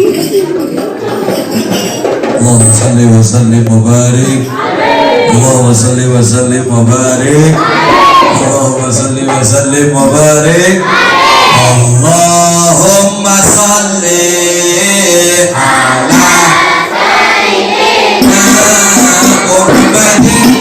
Allahumma salli wa sallim wa barik. Allahumma salli wa sallim wa barik. Allahumma salli wa sallim wa barik. Allahumma salli ala sayyidina Muhammadin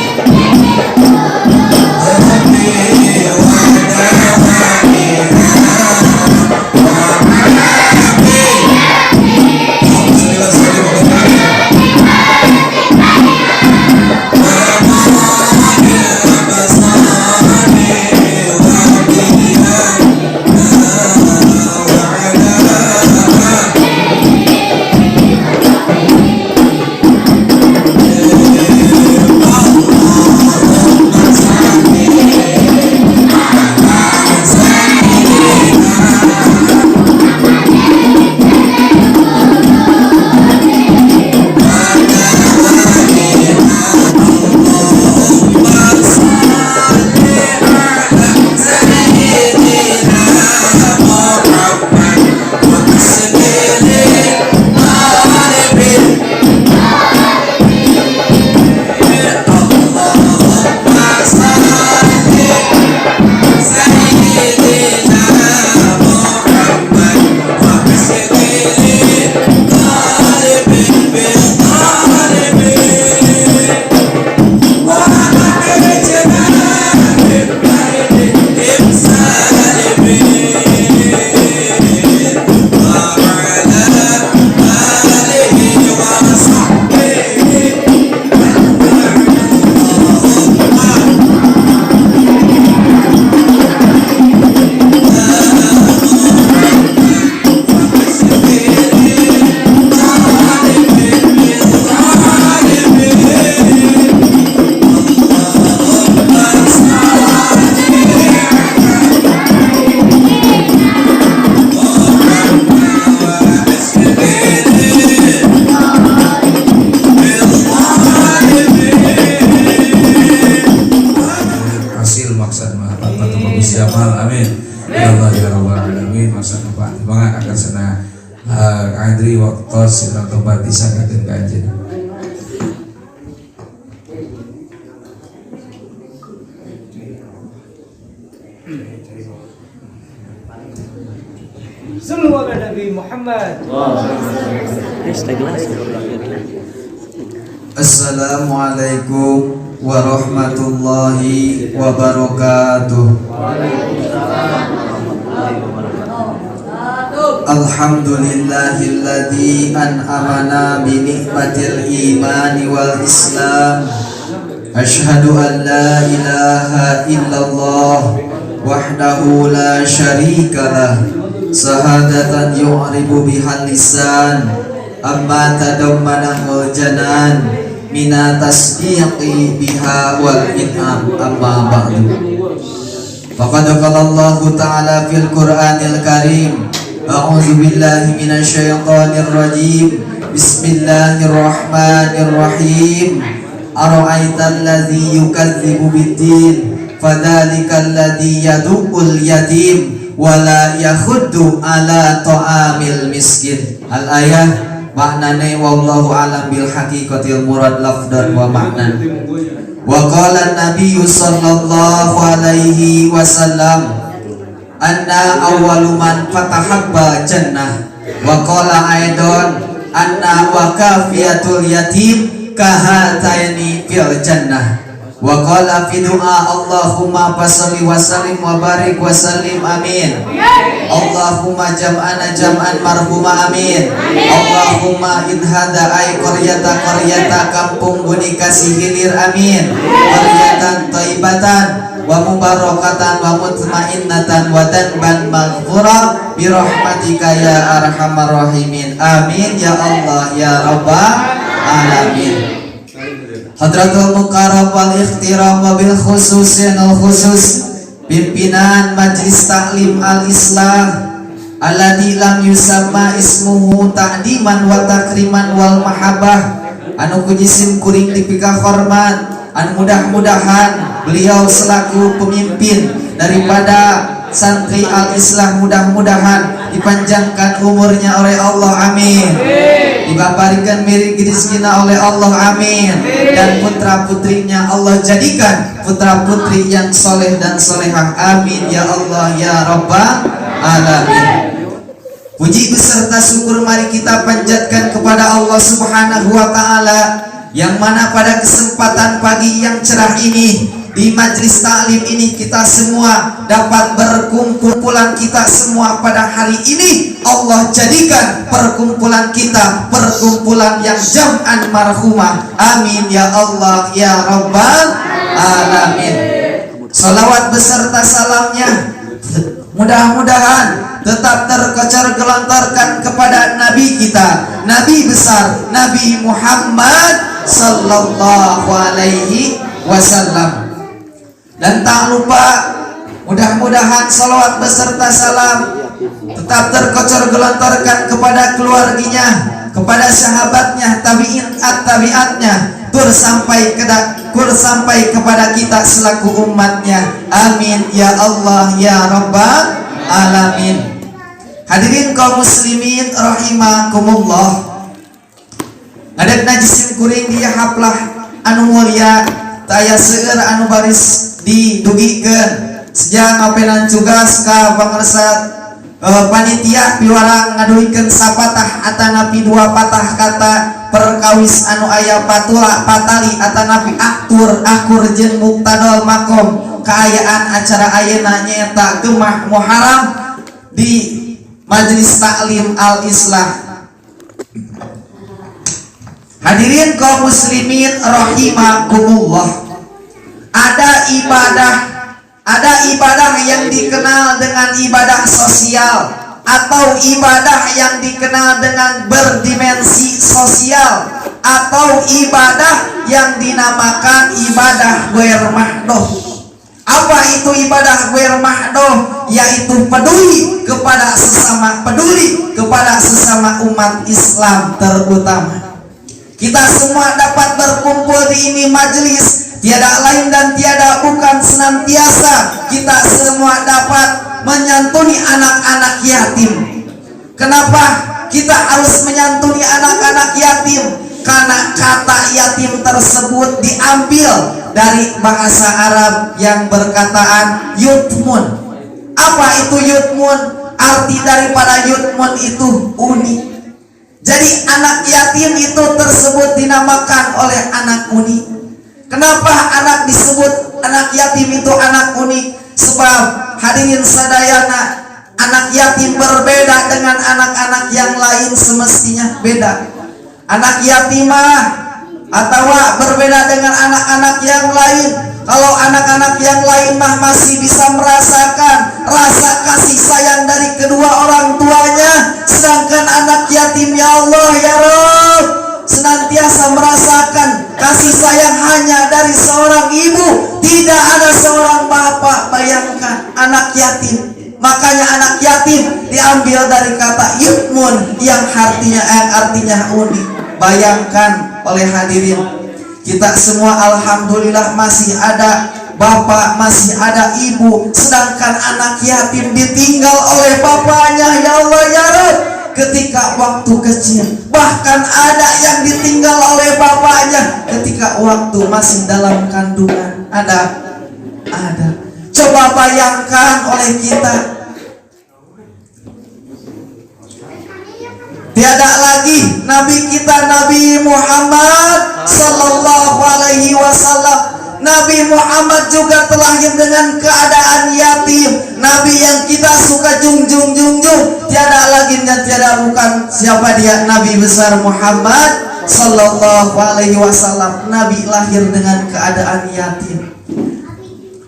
Andri waktu sedang tobat disangkakan kanjeng. Sallallahu ala Nabi Muhammad. Assalamualaikum warahmatullahi wabarakatuh. Alhamdulillahilladzi an'amana bi ni'matil imani wal islam. Asyhadu an la ilaha illallah wahdahu la syarikalah. Sahadatan yu'ribu bihal lisan amma tadammanahu janan mina tasdiqi biha wal in'am amma ba'du. Faqad qala Allah ta'ala fil Qur'anil Karim. A'udzu billahi minasy syaithanir rajim. Bismillahirrahmanirrahim. Ara'aital ladzi yukadzibu biddin fadzalikal ladzi yad'ul yatim wala yakhuddu ala ta'amil miskin. Al-ayah maknane wallahu alam bil haqiqatil murad lafdan wa ma'nan. Wa qala an-nabiy sallallahu alaihi wasallam anna awwalu man fatahabba jannah. Wa qala aidan anna wa kafiyatul yatim kahataini fil jannah. Wa qala fi du'a Allahumma fassalli wa sallim wa barik wa sallim amin. Allahumma jam'ana jam'an marhuma amin. Allahumma in hada ay qaryata kampung buni kasih hilir amin. Qaryatan thayyibatan wa mubarakatan wa mutmainnatan wa danban maghfura bi rahmatika ya arhamar rahimin. Amin ya Allah ya rabbal alamin. Hadratul Mukarram wal Ikhtiram wabil khususin al khusus pimpinan Majlis Taklim al-Islam alladzi lam yusamma ismuhu ta'diman wa takriman wal mahabbah, anu kujisim kuring dipika hormat, anu mudah-mudahan beliau selaku pemimpin daripada santri Al-Islah mudah-mudahan dipanjangkan umurnya oleh Allah, amin. Dibaparikan miring rizkina oleh Allah, amin. Dan putra putrinya Allah jadikan putra putri yang soleh dan solehah, amin ya Allah ya Rabbal alamin. Puji beserta syukur mari kita panjatkan kepada Allah Subhanahu wa ta'ala, yang mana pada kesempatan pagi yang cerah ini, di majlis taklim ini, kita semua dapat berkumpulan kita semua pada hari ini. Allah jadikan perkumpulan kita perkumpulan yang jam'an marhumah, amin ya Allah ya Rabbal alamin. Salawat beserta salamnya mudah-mudahan tetap terkocar gelontorkan kepada Nabi kita, Nabi besar Nabi Muhammad sallallahu alaihi wasallam. Dan tak lupa mudah-mudahan salawat beserta salam tetap terkocar gelontorkan kepada keluarganya, kepada sahabatnya, tabi'in at-tabi'atnya, sampai kepada kita selaku umatnya, amin ya Allah ya Rabbal alamin. Hadirin kaum muslimin rahimakumullah, ngadeg najisin kuring dia haplah anu mulia taya seueur anu baris didugikeun sejak ngapenan tugas ka pangarsat panitia piwarang ngaduhikeun sapatah atanapi 2 patah kata perkawis anu aya patula patali atanapi akur jeung muktadol makom kaayaan acara ayeuna nyaeta Gemah Muharram di Majelis Taklim Al-Islah. Hadirin kaum muslimin rahimakumullah, ada ibadah yang dikenal dengan ibadah sosial atau ibadah yang dikenal dengan berdimensi sosial atau ibadah yang dinamakan ibadah ghair mahdoh. Apa itu ibadah ghair mahdoh? Yaitu peduli kepada sesama umat Islam terutama. Kita semua dapat berkumpul di ini majelis, tiada lain dan tiada bukan senantiasa kita semua dapat menyantuni anak-anak yatim. Kenapa kita harus menyantuni anak-anak yatim? Karena kata yatim tersebut diambil dari bahasa Arab yang berkataan yutmun. Apa itu yutmun? Arti daripada yutmun itu uni. Jadi anak yatim itu tersebut dinamakan oleh anak uni. Kenapa anak disebut anak yatim itu anak unik? Sebab hadirin sadayana, anak yatim berbeda dengan anak-anak yang lain, semestinya beda. Anak yatimah atau berbeda dengan anak-anak yang lain. Kalau anak-anak yang lain mah masih bisa merasakan rasa kasih sayang dari kedua orang tuanya, sedangkan anak yatim ya Allah ya Rabb senantiasa merasakan kasih sayang hanya dari seorang ibu, tidak ada seorang bapak. Bayangkan anak yatim. Makanya anak yatim diambil dari kata yutmun yang artinya unik. Bayangkan oleh hadirin, kita semua alhamdulillah masih ada bapak, masih ada ibu, sedangkan anak yatim ditinggal oleh bapaknya ya Allah ya Rabb ketika waktu kecil. Bahkan ada yang ditinggal oleh bapaknya ketika waktu masih dalam kandungan. Ada. Coba bayangkan oleh kita, tiada lagi Nabi kita Nabi Muhammad sallallahu alaihi wasallam. Nabi Muhammad juga terlahir dengan keadaan yatim. Nabi yang kita suka junjung. Tiada lagi dan tiada bukan siapa dia? Nabi besar Muhammad sallallahu alaihi wasallam. Nabi lahir dengan keadaan yatim.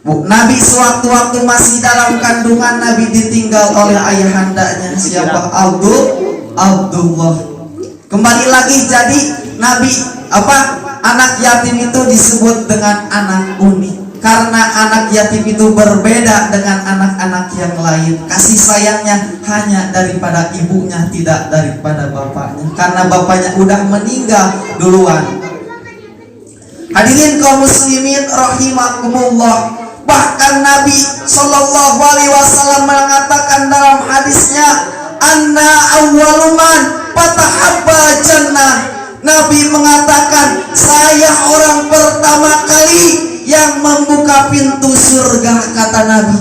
Nabi sewaktu-waktu masih dalam kandungan, Nabi ditinggal oleh ayahandanya. Siapa? Abdullah. Kembali lagi, jadi Nabi anak yatim itu disebut dengan anak unik karena anak yatim itu berbeda dengan anak-anak yang lain. Kasih sayangnya hanya daripada ibunya, tidak daripada bapaknya, karena bapaknya udah meninggal duluan. Hadirin kaum muslimin rahimakumullah, Bahkan Nabi Shallallahu Alaihi Wasallam mengatakan dalam hadisnya, "Anna awwaluman fatahabba jannah." Nabi mengatakan, saya orang pertama kali yang membuka pintu surga, kata Nabi.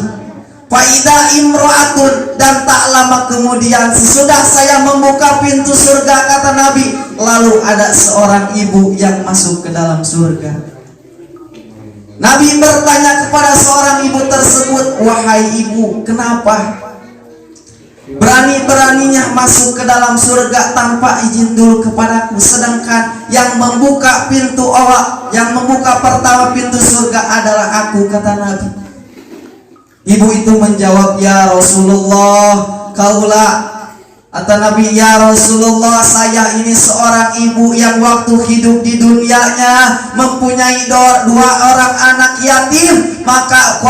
Faida imro'atun, dan tak lama kemudian sesudah saya membuka pintu surga, kata Nabi, lalu ada seorang ibu yang masuk ke dalam surga. Nabi bertanya kepada seorang ibu tersebut, "Wahai ibu, kenapa berani-beraninya masuk ke dalam surga tanpa izin dulu kepadaku, sedangkan yang membuka pintu Allah, yang membuka pertama pintu surga adalah aku," kata Nabi. Ibu itu menjawab, "Ya Rasulullah, kaulah," kata Nabi, "Ya Rasulullah, saya ini seorang ibu yang waktu hidup di dunianya mempunyai dua orang anak yatim, maka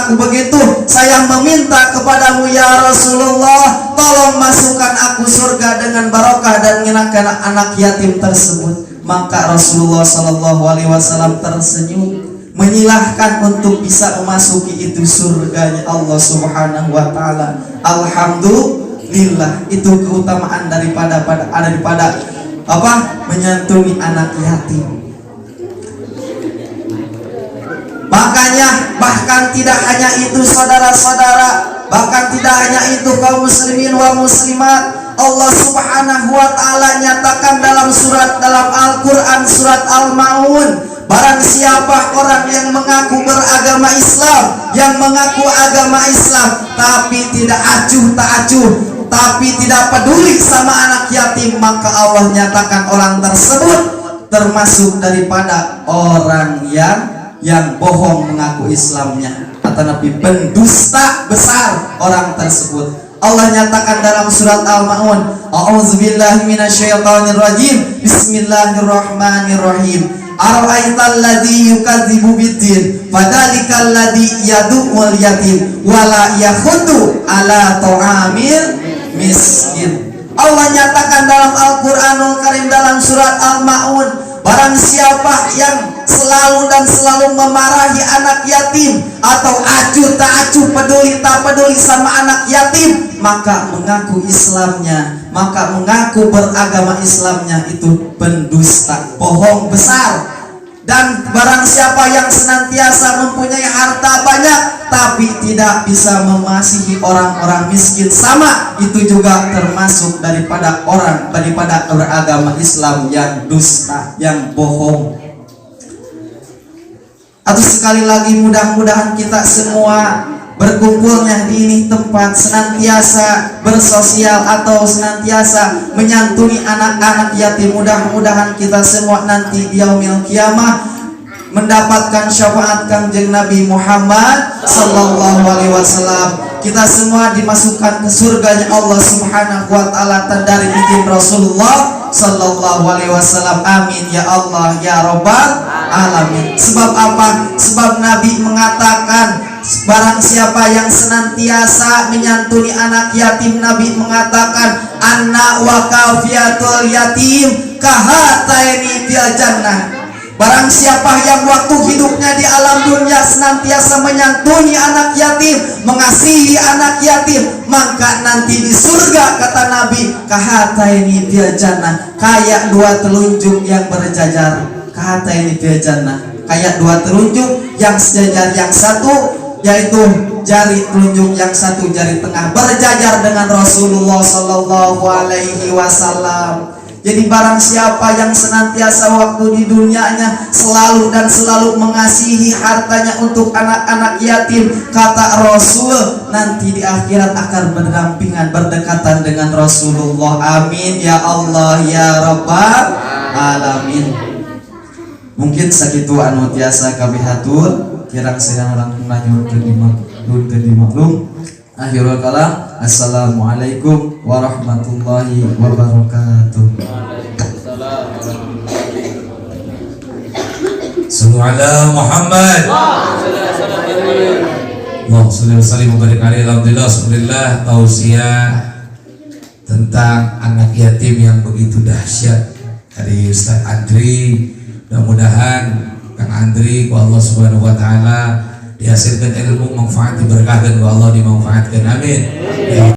aku begitu saya meminta kepadamu ya Rasulullah, tolong masukkan aku surga dengan barokah dan menyenangkan anak yatim tersebut." Maka Rasulullah Shallallahu Alaihi Wasallam tersenyum, menyilahkan untuk bisa memasuki itu surganya Allah Subhanahu Wa Taala. Alhamdulillah, itu keutamaan daripada menyantuni anak yatim. Makanya bahkan tidak hanya itu saudara-saudara, bahkan tidak hanya itu kaum muslimin wal muslimat, Allah Subhanahu Wa Taala nyatakan dalam Al-Quran surat Al-Maun, barang siapa orang yang mengaku beragama Islam, yang mengaku agama Islam tapi tidak acuh tak acuh, tapi tidak peduli sama anak yatim, maka Allah nyatakan orang tersebut termasuk daripada orang yang bohong mengaku Islamnya. Kata Nabi, pendusta besar orang tersebut. Allah nyatakan dalam surat Al-Maun, "A'udzubillahi minasyaitonirrajim. Bismillahirrahmanirrahim. Ara'aital ladzi yukadzibu biddin, fadzalikal ladzi yad'ul yatim wala yakhuddu ala ta'amil miskin." Allah nyatakan dalam Al-Qur'anul Karim dalam surat Al-Maun, barang siapa yang selalu memarahi anak yatim atau acuh tak acuh, peduli tak peduli sama anak yatim, maka mengaku Islamnya, maka mengaku beragama Islamnya, itu pendusta, bohong besar. Dan barang siapa yang senantiasa mempunyai harta banyak tapi tidak bisa memasihi orang-orang miskin, sama itu juga termasuk daripada beragama Islam yang dusta, yang bohong. Atau sekali lagi, mudah-mudahan kita semua berkumpulnya di ini tempat senantiasa bersosial atau senantiasa menyantuni anak-anak yatim. Mudah-mudahan kita semua nanti di yaumil kiamah mendapatkan syafaat Kangjeng Nabi Muhammad Sallallahu Alaihi Wasallam. Kita semua dimasukkan ke surganya Allah Subhanahu Wa Taala dari izin Rasulullah Sallallahu Alaihi Wasallam. Amin ya Allah ya Rabbal Alamin. Sebab apa? Sebab Nabi mengatakan, barang siapa yang senantiasa menyantuni anak yatim, Nabi mengatakan, "Anna wa kafiyatul yatim kahataini fil jannah." Barang siapa yang waktu hidupnya di alam dunia senantiasa menyantuni anak yatim, mengasihi anak yatim, maka nanti di surga, kata Nabi, kahataini fil jannah, kayak dua telunjuk yang berjajar. Kahataini fil jannah, kayak dua telunjuk yang sejajar, yang satu yaitu jari telunjuk, yang satu jari tengah berjajar dengan Rasulullah Sallallahu Alaihi Wasallam. Jadi barang siapa yang senantiasa waktu di dunianya selalu mengasihi hartanya untuk anak-anak yatim, kata Rasul, nanti di akhirat akan berdampingan, berdekatan dengan Rasulullah. Amin ya Allah ya Rabbal Alamin. Mungkin segitu anu tiasa kami hatur, kirang sedang langkung nanyun ke dimaklum. Akhirul kalam, assalamualaikum warahmatullahi wabarakatuh. Sallu ala Muhammad. Allahumma shalli wa sallim wa barik alaihi. Alhamdulillah, tausiah tentang anak yatim yang begitu dahsyat dari Ustaz Andri. Mudah-mudahan Kang Andri ku Allah Subhanahu wa taala dihasilkan ilmu manfaat, diberkahkan wa Allah, dimanfaatkan, amin ya